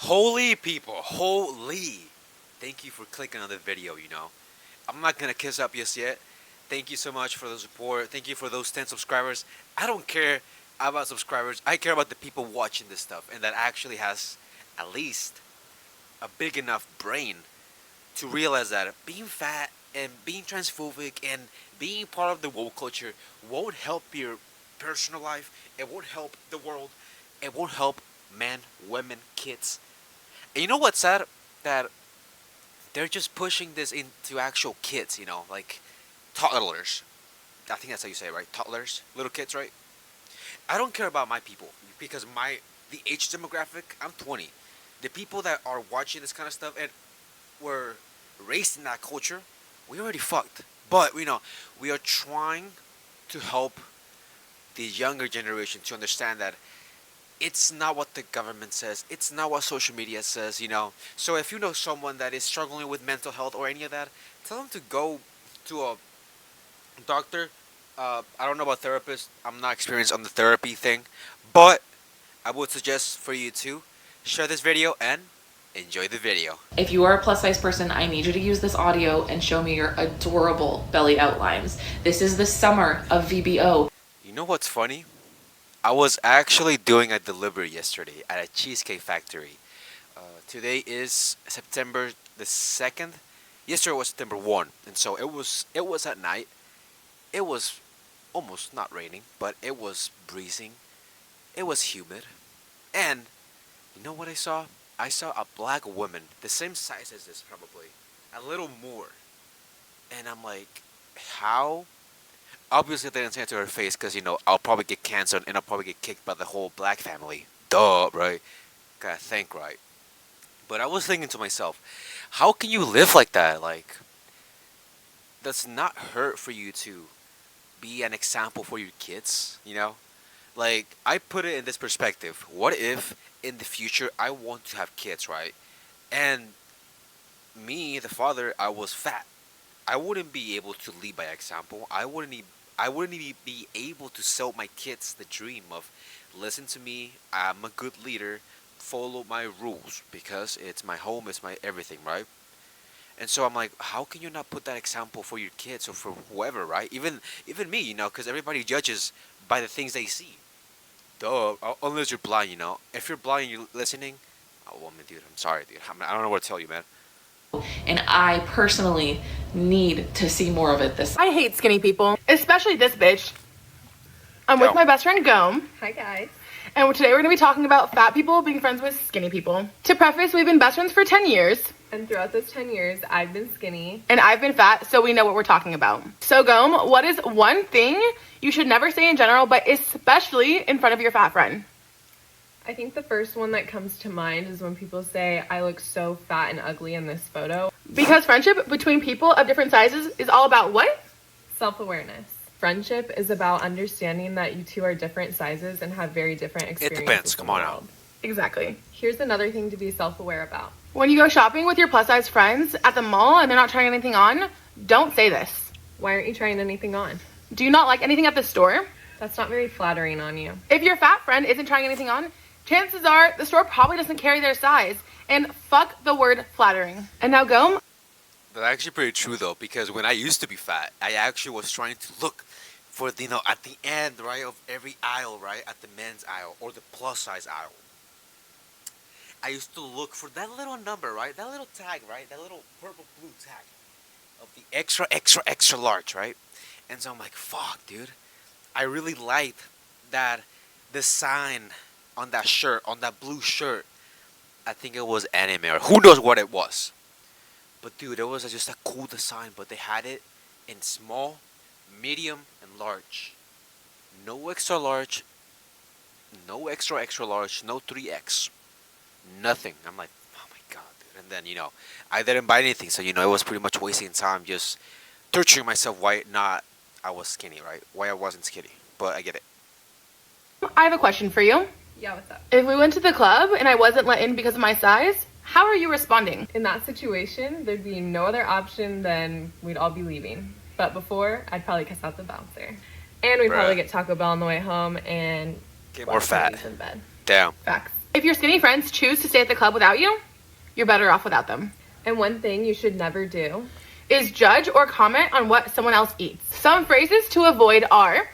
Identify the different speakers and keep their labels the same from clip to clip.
Speaker 1: Holy people, holy. Thank you for clicking on the video, I'm not gonna kiss up just yet. Thank you so much for the support. Thank you for those 10 subscribers. I don't care about subscribers. I care about the people watching this stuff and that actually has at least a big enough brain to realize that being fat and being transphobic and being part of the woke culture won't help your personal life. It won't help the world. It won't help men, women, kids. And you know what's sad? That they're just pushing this into actual kids, like toddlers. I think that's how you say it, right? Toddlers, little kids, right? I don't care about my people because the age demographic, I'm 20. The people that are watching this kind of stuff and were raised in that culture, we already fucked. But we are trying to help the younger generation to understand that it's not what the government says. It's not what social media says. So if you know someone that is struggling with mental health or any of that, tell them to go to a doctor. I don't know about therapists. I'm not experienced on the therapy thing. But I would suggest for you to share this video and enjoy the video.
Speaker 2: If you are a plus size person, I need you to use this audio and show me your adorable belly outlines. This is the summer of VBO.
Speaker 1: You know what's funny? I was actually doing a delivery yesterday at a Cheesecake Factory. Today is September the 2nd. Yesterday was September 1. And so it was at night. It was almost not raining, but it was breezing. It was humid. And you know what I saw? I saw a black woman, the same size as this probably, a little more. And I'm like, how? Obviously, they didn't say it to her face because, I'll probably get canceled and I'll probably get kicked by the whole black family. Duh, right? Gotta think, right? But I was thinking to myself, how can you live like that? Like, that's not hurt for you to be an example for your kids. Like, I put it in this perspective. What if in the future I want to have kids, right? And me, the father, I was fat. I wouldn't be able to lead by example. I wouldn't be able to sell my kids the dream of listen to me. I'm a good leader. Follow my rules because it's my home, it's my everything, right? And so I'm like, how can you not put that example for your kids or for whoever, right? Even me, because everybody judges by the things they see. Duh, unless you're blind. If you're blind and you're listening, oh, woman, dude, I'm sorry, dude. I don't know what to tell you, man.
Speaker 2: And I personally need to see more of it this
Speaker 3: I hate skinny people, especially this bitch. I'm with my best friend Gome.
Speaker 4: Hi guys.
Speaker 3: And today we're going to be talking about fat people being friends with skinny people. To preface, we've been best friends for 10 years.
Speaker 4: And throughout those 10 years, I've been skinny.
Speaker 3: And I've been fat, so we know what we're talking about. So Gome, what is one thing you should never say in general, but especially in front of your fat friend?
Speaker 4: I think the first one that comes to mind is when people say, I look so fat and ugly in this photo.
Speaker 3: Because friendship between people of different sizes is all about what?
Speaker 4: Self-awareness. Friendship is about understanding that you two are different sizes and have very different experiences.
Speaker 1: It depends. Come on out.
Speaker 3: Exactly.
Speaker 4: Here's another thing to be self-aware about.
Speaker 3: When you go shopping with your plus size friends at the mall and they're not trying anything on, don't say this.
Speaker 4: Why aren't you trying anything on?
Speaker 3: Do you not like anything at the store?
Speaker 4: That's not very flattering on you.
Speaker 3: If your fat friend isn't trying anything on, chances are the store probably doesn't carry their size. And fuck the word flattering. And now Gome.
Speaker 1: That's actually pretty true though, because when I used to be fat, I actually was trying to look for at the end, right, of every aisle, right, at the men's aisle or the plus size aisle. I used to look for that little number, right, that little tag, right, that little purple blue tag of the extra, extra, extra large, right? And so I'm like, fuck, dude, I really liked that the sign on that shirt, on that blue shirt. I think it was anime or who knows what it was. But dude, it was just a cool design, but they had it in small, medium, and large. No extra large, no extra extra large, no 3X. Nothing. I'm like, oh my god, dude. And then, I didn't buy anything, so it was pretty much wasting time just torturing myself why not I was skinny, right? Why I wasn't skinny. But I get it.
Speaker 3: I have a question for you.
Speaker 4: Yeah, what's up?
Speaker 3: If we went to the club and I wasn't let in because of my size, how are you responding?
Speaker 4: In that situation, there'd be no other option than we'd all be leaving. But before, I'd probably cuss out the bouncer. And we'd probably get Taco Bell on the way home and
Speaker 1: get more fat.
Speaker 4: In bed.
Speaker 1: Damn.
Speaker 3: Facts. If your skinny friends choose to stay at the club without you, you're better off without them.
Speaker 4: And one thing you should never do.
Speaker 3: Is judge or comment on what someone else eats. Some phrases to avoid are,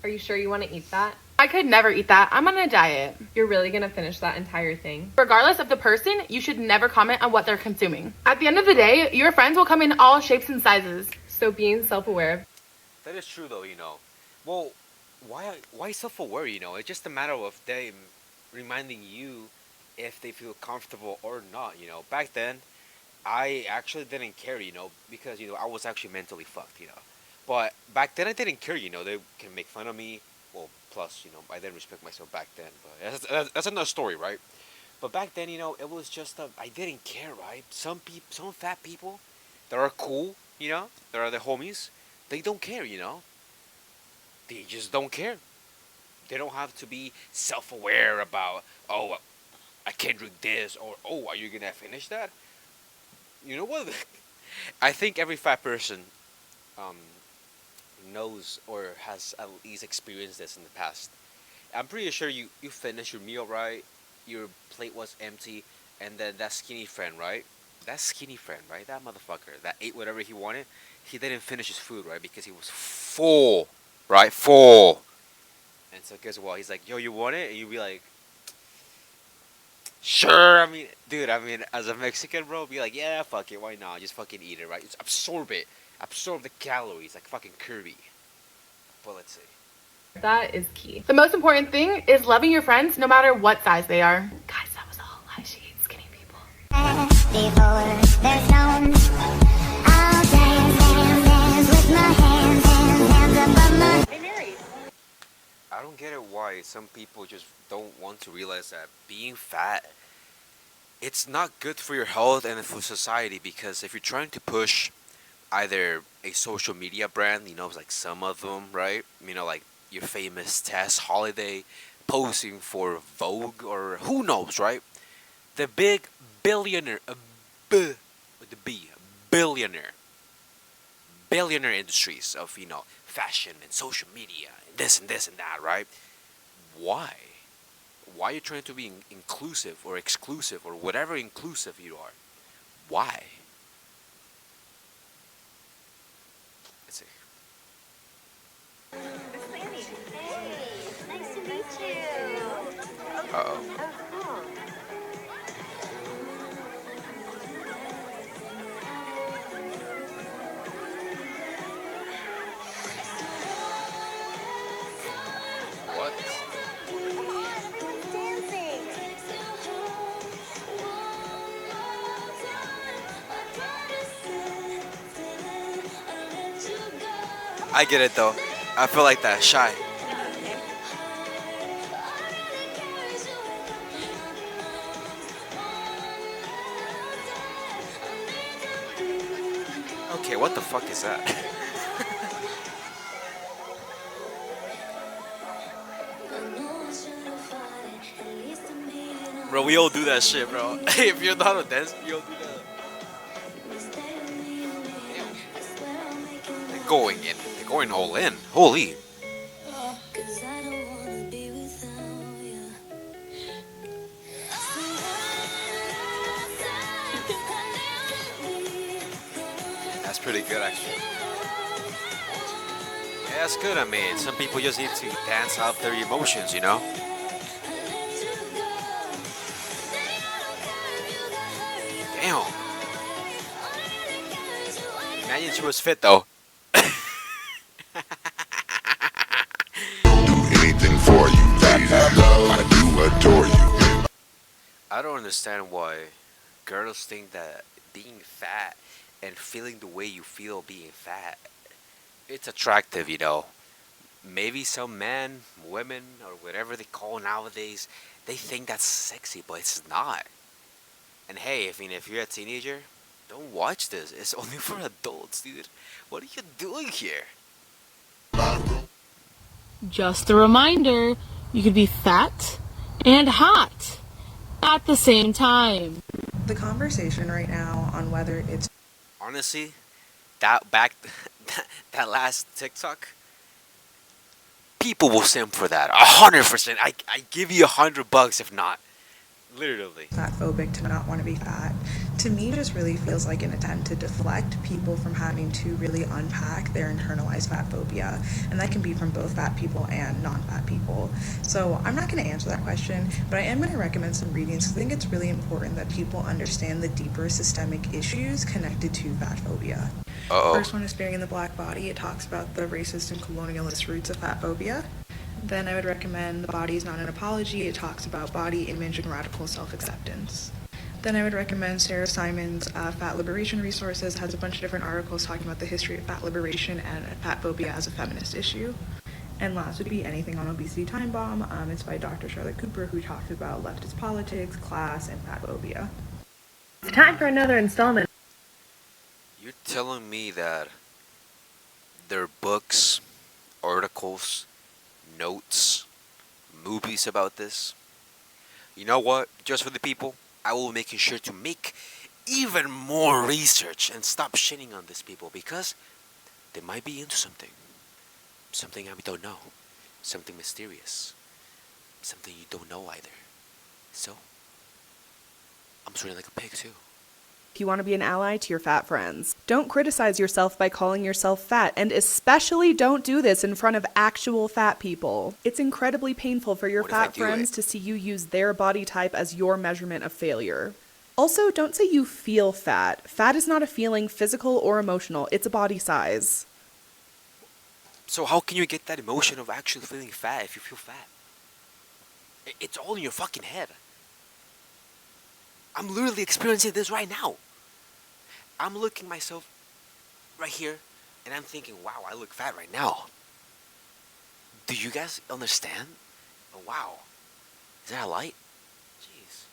Speaker 4: Are you sure you want to eat that?
Speaker 3: I could never eat that. I'm on a diet.
Speaker 4: You're really going to finish that entire thing?
Speaker 3: Regardless of the person, you should never comment on what they're consuming. At the end of the day, your friends will come in all shapes and sizes.
Speaker 4: So being self-aware.
Speaker 1: That is true though, you know. Well, why self-aware, you know? It's just a matter of them reminding you if they feel comfortable or not, you know. Back then, I actually didn't care, you know, because, you know, I was actually mentally fucked, you know. But back then I didn't care, you know. They can make fun of me. Well, plus, you know, I didn't respect myself back then. But that's another story, right? But back then, you know, it was just, I didn't care, right? Some fat people that are cool, you know, that are the homies, they don't care, you know. They just don't care. They don't have to be self-aware about, oh, I can't drink this, or, oh, are you going to finish that? You know what? I think every fat person knows or has at least experienced this in the past. I'm pretty sure you finished your meal, right? Your plate was empty, and then that skinny friend, right? That skinny friend, right? That motherfucker that ate whatever he wanted, he didn't finish his food, right? Because he was full, right? Full. And so guess what? He's like, yo, you want it? And you'd be like, sure. I mean, dude, as a Mexican, bro, be like, yeah, fuck it, why not? Just fucking eat it, right? Just absorb it. Absorb the calories, like fucking Kirby. But let's see.
Speaker 4: That is key.
Speaker 3: The most important thing is loving your friends no matter what size they are. Guys, that was a whole lie. She hates skinny people.
Speaker 5: Before there's stones, I'll dance with my hands above my.
Speaker 1: I don't get it why some people just don't want to realize that being fat, it's not good for your health and for society, because if you're trying to push either a social media brand, you know, like some of them, right? You know, like your famous Tess Holiday posing for Vogue or who knows, right? The big billionaire, with the B, billionaire industries of, you know, fashion and social media and this and this and that, right? Why? Why are you trying to be inclusive or exclusive or whatever inclusive you are? Why? Let's see.
Speaker 5: Nice to meet you.
Speaker 1: Uh-oh. What?
Speaker 5: Dancing.
Speaker 1: I get it though. I feel like that. Shy. Okay, what the fuck is that? Bro, we all do that shit, bro. If you're not a dancer, you all do that. They're going in. They're going all in. Holy. That's pretty good, actually. Yeah, that's good. I mean, some people just need to dance out their emotions, you know? Damn. Imagine she was fit, though.
Speaker 6: Do anything for you, ladies. I do adore you.
Speaker 1: I don't understand why girls think that being fat and feeling the way you feel being fat, it's attractive, you know. Maybe some men, women, or whatever they call nowadays, they think that's sexy, but it's not. And hey, if you're a teenager, don't watch this. It's only for adults, dude. What are you doing here?
Speaker 7: Just a reminder, you could be fat and hot at the same time.
Speaker 8: The conversation right now on whether it's
Speaker 1: Honestly, that last TikTok, people will simp for that. 100%. I give you $100 if not. Literally.
Speaker 8: fat phobic to not want to be fat. To me, it just really feels like an attempt to deflect people from having to really unpack their internalized fat phobia, and that can be from both fat people and non-fat people. So I'm not going to answer that question, but I am going to recommend some readings because I think it's really important that people understand the deeper systemic issues connected to fat phobia.
Speaker 1: Uh-oh.
Speaker 8: First one is Burying the Black Body. It talks about the racist and colonialist roots of fat phobia. Then I would recommend The Body is Not an Apology. It talks about body image and radical self-acceptance. Then I would recommend Sarah Simon's Fat Liberation Resources. It has a bunch of different articles talking about the history of fat liberation and fat phobia as a feminist issue. And last would be Anything on Obesity Time Bomb. It's by Dr. Charlotte Cooper, who talks about leftist politics, class, and fat phobia.
Speaker 4: It's time for another installment.
Speaker 1: You're telling me that there are books, articles, notes, movies about this? You know what? Just for the people, I will make sure to make even more research and stop shitting on these people because they might be into something. Something I don't know. Something mysterious. Something you don't know either. So, I'm sweating like a pig too.
Speaker 9: If you want to be an ally to your fat friends, don't criticize yourself by calling yourself fat, and especially don't do this in front of actual fat people. It's incredibly painful for your
Speaker 1: What if I
Speaker 9: fat
Speaker 1: do
Speaker 9: friends
Speaker 1: it?
Speaker 9: to see you use their body type as your measurement of failure. Also, don't say you feel fat. Fat is not a feeling, physical or emotional. It's a body size.
Speaker 1: So how can you get that emotion of actually feeling fat if you feel fat? It's all in your fucking head. I'm literally experiencing this right now. I'm looking myself right here and I'm thinking, wow, I look fat right now. Do you guys understand? Oh, wow. Is that a light? Jeez.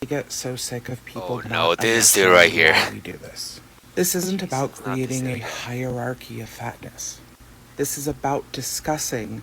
Speaker 10: I get so sick of people.
Speaker 1: Oh,
Speaker 10: not
Speaker 1: no, this dude right
Speaker 10: understanding
Speaker 1: here.
Speaker 10: why we do this. This isn't about
Speaker 1: it's not this
Speaker 10: creating a
Speaker 1: area.
Speaker 10: hierarchy of fatness. This is about discussing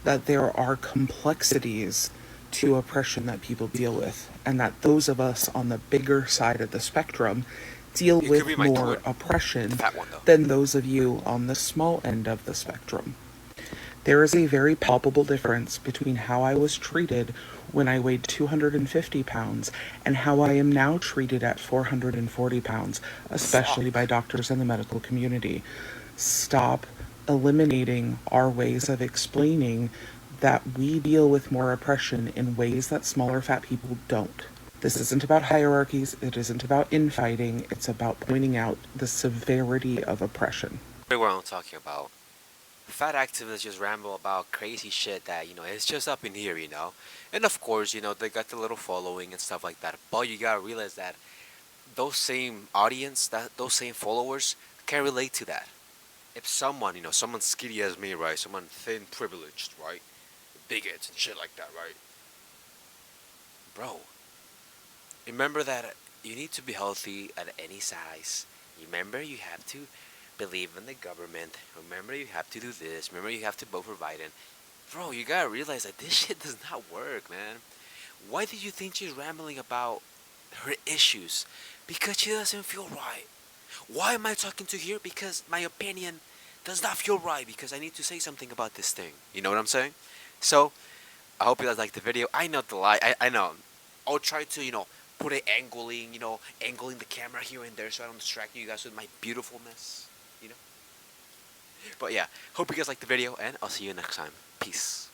Speaker 10: that there are complexities to oppression that people deal with, and that those of us on the bigger side of the spectrum deal
Speaker 1: It could
Speaker 10: with
Speaker 1: be my
Speaker 10: more
Speaker 1: twin.
Speaker 10: oppression
Speaker 1: The fat one, though.
Speaker 10: than those of you on the small end of the spectrum. There is a very palpable difference between how I was treated when I weighed 250 pounds and how I am now treated at 440 pounds, especially by doctors in the medical community. Stop eliminating our ways of explaining that we deal with more oppression in ways that smaller fat people don't. This isn't about hierarchies, it isn't about infighting, it's about pointing out the severity of oppression.
Speaker 1: What I'm talking about. Fat activists just ramble about crazy shit that, it's just up in here, And of course, they got the little following and stuff like that. But you gotta realize that those same audience, those same followers can relate to that. If someone, someone skinny as me, right? Someone thin, privileged, right? Bigots and shit like that, right? Bro, remember that you need to be healthy at any size. Remember you have to believe in the government. Remember you have to do this. Remember you have to vote for Biden. Bro, you gotta realize that this shit does not work, man. Why did you think she's rambling about her issues? Because she doesn't feel right. Why am I talking to her? Because my opinion does not feel right, because I need to say something about this thing. You know what I'm saying? So, I hope you guys liked the video. I know the lie. I know. I'll try to, put it angling the camera here and there so I don't distract you guys with my beautifulness. But yeah, hope you guys liked the video, and I'll see you next time. Peace.